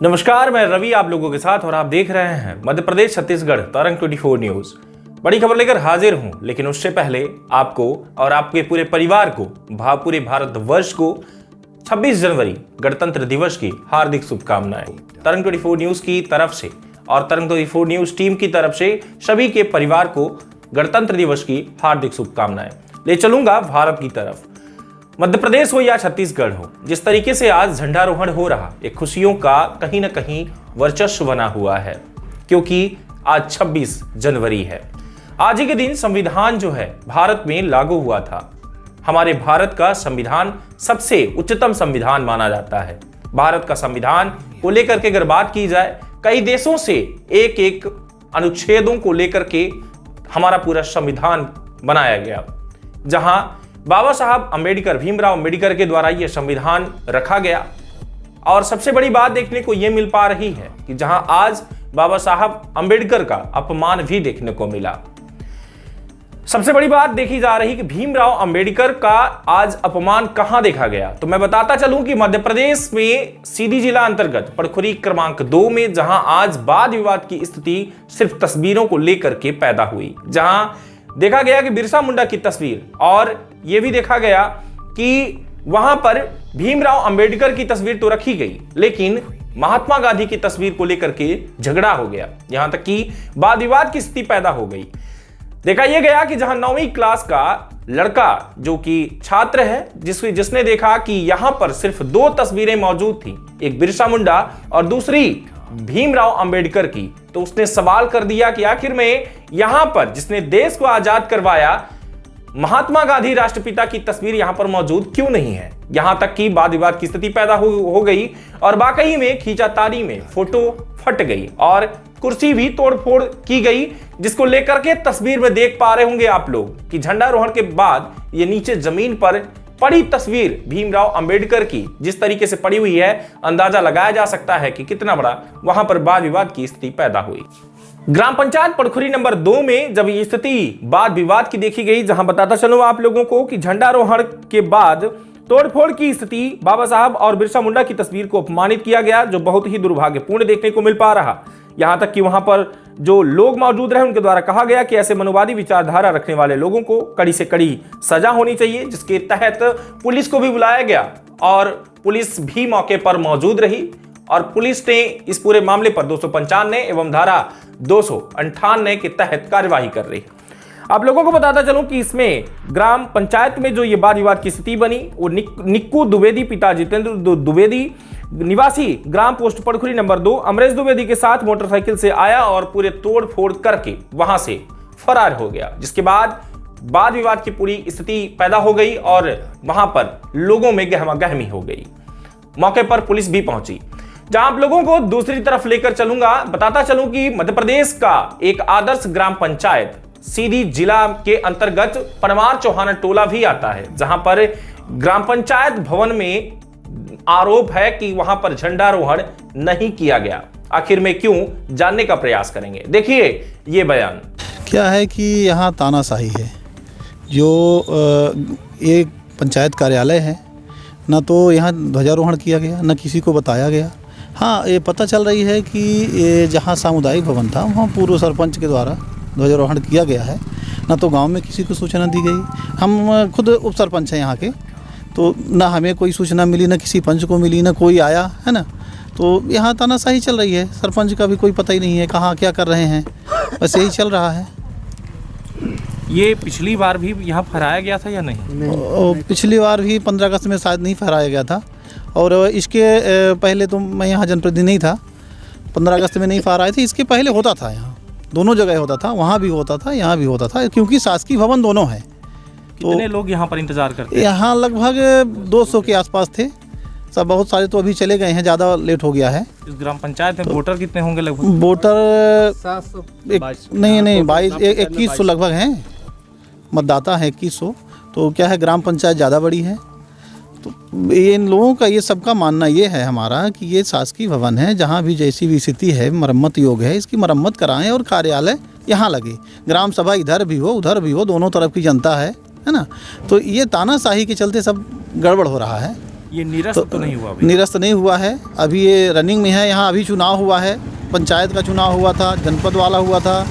नमस्कार, मैं रवि आप लोगों के साथ और आप देख रहे हैं मध्य प्रदेश छत्तीसगढ़ तरंग 24 न्यूज। बड़ी खबर लेकर हाजिर हूं, लेकिन उससे पहले आपको और आपके पूरे परिवार को पूरे भारतवर्ष को 26 जनवरी गणतंत्र दिवस की हार्दिक शुभकामनाएं। तरंग 24 न्यूज की तरफ से और तरंग 24 न्यूज टीम की तरफ से सभी के परिवार को गणतंत्र दिवस की हार्दिक शुभकामनाएं। ले चलूंगा भारत की तरफ। मध्य प्रदेश हो या छत्तीसगढ़ हो, जिस तरीके से आज झंडारोहण हो रहा, एक खुशियों का कहीं ना कहीं वर्चस्व बना हुआ है, क्योंकि आज 26 जनवरी है। आज ही के दिन संविधान जो है भारत में लागू हुआ था। हमारे भारत का संविधान सबसे उच्चतम संविधान माना जाता है। भारत का संविधान को लेकर के अगर बात की जाए, कई देशों से एक एक अनुच्छेदों को लेकर के हमारा पूरा संविधान बनाया गया, जहां बाबा साहब अंबेडकर, भीमराव अंबेडकर के द्वारा यह संविधान रखा गया। और सबसे बड़ी बात देखने को यह मिल पा रही है कि जहां आज बाबा साहब अंबेडकर का अपमान भी देखने को मिला। सबसे बड़ी बात देखी जा रही कि भीमराव अंबेडकर का आज अपमान कहां देखा गया, तो मैं बताता चलूं कि मध्य प्रदेश में सीधी जिला अंतर्गत पड़खुरी क्रमांक 2 में जहां आज वाद विवाद की स्थिति सिर्फ तस्वीरों को लेकर के पैदा हुई, जहां देखा गया कि बिरसा मुंडा की तस्वीर और यह भी देखा गया कि वहां पर भीमराव अंबेडकर की तस्वीर तो रखी गई, लेकिन महात्मा गांधी की तस्वीर को लेकर के झगड़ा हो गया, यहां तक कि वाद विवाद की स्थिति पैदा हो गई। देखा यह गया कि जहां 9वीं क्लास का लड़का जो कि छात्र है, जिसने देखा कि यहां पर सिर्फ 2 तस्वीरें मौजूद थी, एक बिरसा मुंडा और दूसरी भीमराव अंबेडकर की, तो उसने सवाल कर दिया कि आखिर में यहां पर जिसने देश को आजाद करवाया महात्मा गांधी राष्ट्रपिता की तस्वीर यहां पर मौजूद क्यों नहीं है। यहां तक कि वाद विवाद की स्थिति पैदा हो गई और वाकई में खींचातानी में फोटो फट गई और कुर्सी भी तोड़फोड़ की गई, जिसको लेकर के तस्वीर में देख पा रहे होंगे आप लोग कि झंडारोहण के बाद ये नीचे जमीन पर पड़ी तस्वीर भीमराव अंबेडकर की जिस तरीके से पड़ी हुई है, अंदाजा लगाया जा सकता है कि कितना बड़ा वहां पर वाद विवाद की स्थिति पैदा हुई। ग्राम पंचायत पड़खुरी नंबर 2 में जब ये स्थिति वाद विवाद की देखी गई, जहां बताता चलूं आप लोगों को कि झंडारोहण के बाद तोड़फोड़ की स्थिति, बाबा साहब और बिरसा मुंडा की तस्वीर को अपमानित किया गया, जो बहुत ही दुर्भाग्यपूर्ण देखने को मिल पा रहा। यहां तक कि वहां पर जो लोग मौजूद रहे उनके द्वारा कहा गया कि ऐसे मनोवादी विचारधारा रखने वाले लोगों को कड़ी से कड़ी सजा होनी चाहिए, जिसके तहत पुलिस को भी बुलाया गया और पुलिस भी मौके पर मौजूद रही और पुलिस ने इस पूरे मामले पर 295 एवं धारा 298 के तहत कार्यवाही कर रही। आप लोगों को बताता चलूं कि इसमें ग्राम पंचायत में जो ये वाद विवाद की स्थिति बनी, वो निक्कू द्विवेदी पिता जितेंद्र द्विवेदी निवासी ग्राम पोस्ट पड़खुरी नंबर 2 अमरेश द्विवेदी के साथ मोटरसाइकिल से आया और पूरे तोड़ फोड़ करके वहां से फरार हो गया, जिसके बाद वाद विवाद की पूरी स्थिति पैदा हो गई और वहां पर लोगों में गहमागहमी हो गई। मौके पर पुलिस भी पहुंची। जहां आप लोगों को दूसरी तरफ लेकर चलूंगा, बताता चलूं कि मध्य प्रदेश का एक आदर्श ग्राम पंचायत सीधी जिला के अंतर्गत पनवार चौहान टोला भी आता है, जहां पर ग्राम पंचायत भवन में आरोप है कि वहां पर झंडारोहण नहीं किया गया। आखिर में क्यों, जानने का प्रयास करेंगे। देखिए ये बयान। क्या है कि यहाँ तानाशाही है, जो एक पंचायत कार्यालय है, ना तो यहाँ ध्वजारोहण किया गया, ना किसी को बताया गया। हाँ, ये पता चल रही है कि ये जहाँ सामुदायिक भवन था वहाँ पूर्व सरपंच के द्वारा ध्वजारोहण किया गया है, ना तो गांव में किसी को सूचना दी गई। हम खुद उप सरपंच हैं यहाँ के, तो ना हमें कोई सूचना मिली, ना किसी पंच को मिली, ना कोई आया है ना। तो यहाँ तानाशाही चल रही है, सरपंच का भी कोई पता ही नहीं है कहाँ क्या कर रहे हैं, बस यही चल रहा है। ये पिछली बार भी यहाँ फहराया गया था या नहीं? पिछली बार भी 15 अगस्त में शायद नहीं फहराया गया था, और इसके पहले तो मैं यहाँ जनप्रतिनिधि नहीं था, 15 अगस्त में नहीं फहराए थे। इसके पहले होता था, यहाँ दोनों जगह होता था, वहाँ भी होता था, यहाँ भी होता था, क्योंकि शासकीय भवन दोनों हैं। कितने लोग यहाँ पर इंतजार करते हैं? यहाँ लगभग 200 के आसपास थे सब, बहुत सारे तो अभी चले गए हैं, ज़्यादा लेट हो गया है। इस ग्राम पंचायत में वोटर कितने होंगे लगभग? वोटर 2100 लगभग हैं, मतदाता हैं 2100। तो क्या है, ग्राम पंचायत ज़्यादा बड़ी है, तो इन लोगों का ये सबका मानना ये है हमारा कि ये शासकीय भवन है, जहाँ भी जैसी भी स्थिति है मरम्मत योग है, इसकी मरम्मत कराएं और कार्यालय यहाँ लगे। ग्राम सभा इधर भी हो उधर भी हो, दोनों तरफ की जनता है ना। तो ये तानाशाही के चलते सब गड़बड़ हो रहा है। ये निरस्त तो नहीं हुआ अभी? निरस्त नहीं हुआ है, अभी ये रनिंग में है। यहाँ अभी चुनाव हुआ है, पंचायत का चुनाव हुआ था, जनपद वाला हुआ था,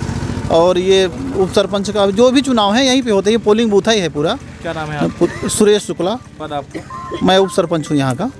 और ये उप सरपंच का जो भी चुनाव है यहीं पे होता है। ये पोलिंग बूथ ही है पूरा। क्या नाम है आपका? सुरेश शुक्ला। पद आपको? मैं उप सरपंच हूँ यहाँ का।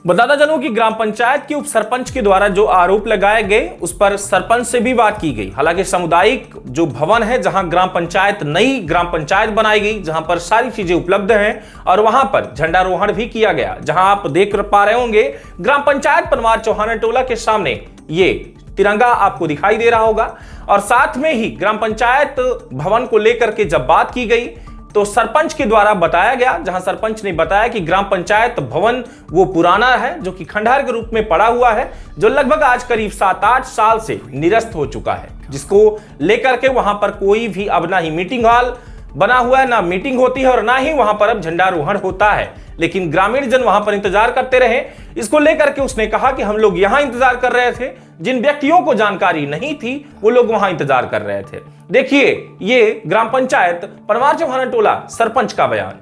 बताता चलूं कि ग्राम पंचायत के उप सरपंच के द्वारा जो आरोप लगाए गए उस पर सरपंच से भी बात की गई। हालांकि सामुदायिक जो भवन है जहां ग्राम पंचायत, नई ग्राम पंचायत बनाई गई, जहां पर सारी चीजें उपलब्ध हैं, और वहां पर झंडारोहण भी किया गया। जहां आप देख पा रहे होंगे ग्राम पंचायत परमार चौहान टोला के सामने ये तिरंगा आपको दिखाई दे रहा होगा। और साथ में ही ग्राम पंचायत भवन को लेकर के जब बात की गई तो सरपंच के द्वारा बताया गया, जहां सरपंच ने बताया कि ग्राम पंचायत भवन वो पुराना है जो कि खंडहर के रूप में पड़ा हुआ है, जो लगभग आज करीब 7-8 साल से निरस्त हो चुका है, जिसको लेकर के वहां पर कोई भी अब ना ही मीटिंग हॉल बना हुआ है, ना मीटिंग होती है, और ना ही वहां पर अब झंडारोहण होता है। लेकिन ग्रामीण जन वहां पर इंतजार करते रहे। इसको लेकर के उसने कहा कि हम लोग यहां इंतजार कर रहे थे, जिन व्यक्तियों को जानकारी नहीं थी वो लोग वहां इंतजार कर रहे थे। देखिए ये ग्राम पंचायत परमार चौहान टोला सरपंच का बयान।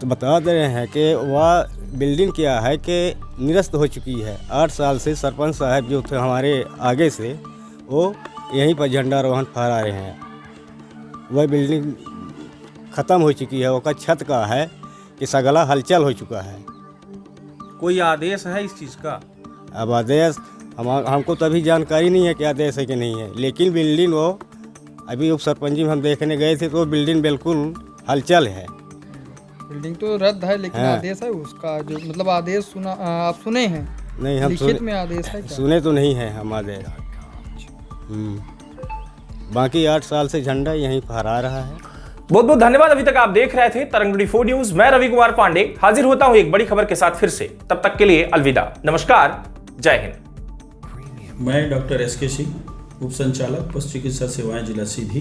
तो बता दे रहे हैं कि वह बिल्डिंग क्या है कि निरस्त हो चुकी है। 8 साल से सरपंच साहब जो थे हमारे आगे से, वो यहीं पर झंडारोहण फहरा रहे हैं। वह बिल्डिंग ख़त्म हो चुकी है, उसका छत का है कि सगला हलचल हो चुका है। कोई आदेश है इस चीज का? अब आदेश हमको तो अभी जानकारी नहीं है कि आदेश है कि नहीं है, लेकिन बिल्डिंग वो अभी उप सरपंच जी हम देखने गए थे तो बिल्डिंग बिल्कुल हलचल है। बिल्डिंग तो रद्द है, लेकिन हाँ। आदेश है उसका, जो मतलब आदेश सुना आप सुने हैं? नहीं, हम लिखित में आदेश है क्या? सुने तो नहीं है हम आदेश। बाकी 8 साल से झंडा यहीं फहरा रहा है। बहुत बहुत धन्यवाद। अभी तक आप देख रहे थे तरंग 24 न्यूज। मैं रवि कुमार पांडे हाजिर होता हूं एक बड़ी खबर के साथ फिर से। तब तक के लिए अलविदा, नमस्कार, जय हिंद। मैं डॉक्टर एस के सिंह, उप संचालक पशु चिकित्सा सेवाएं, जिला सीधी।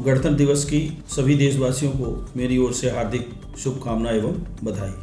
गणतंत्र दिवस की सभी देशवासियों को मेरी ओर से हार्दिक शुभकामनाएं एवं बधाई।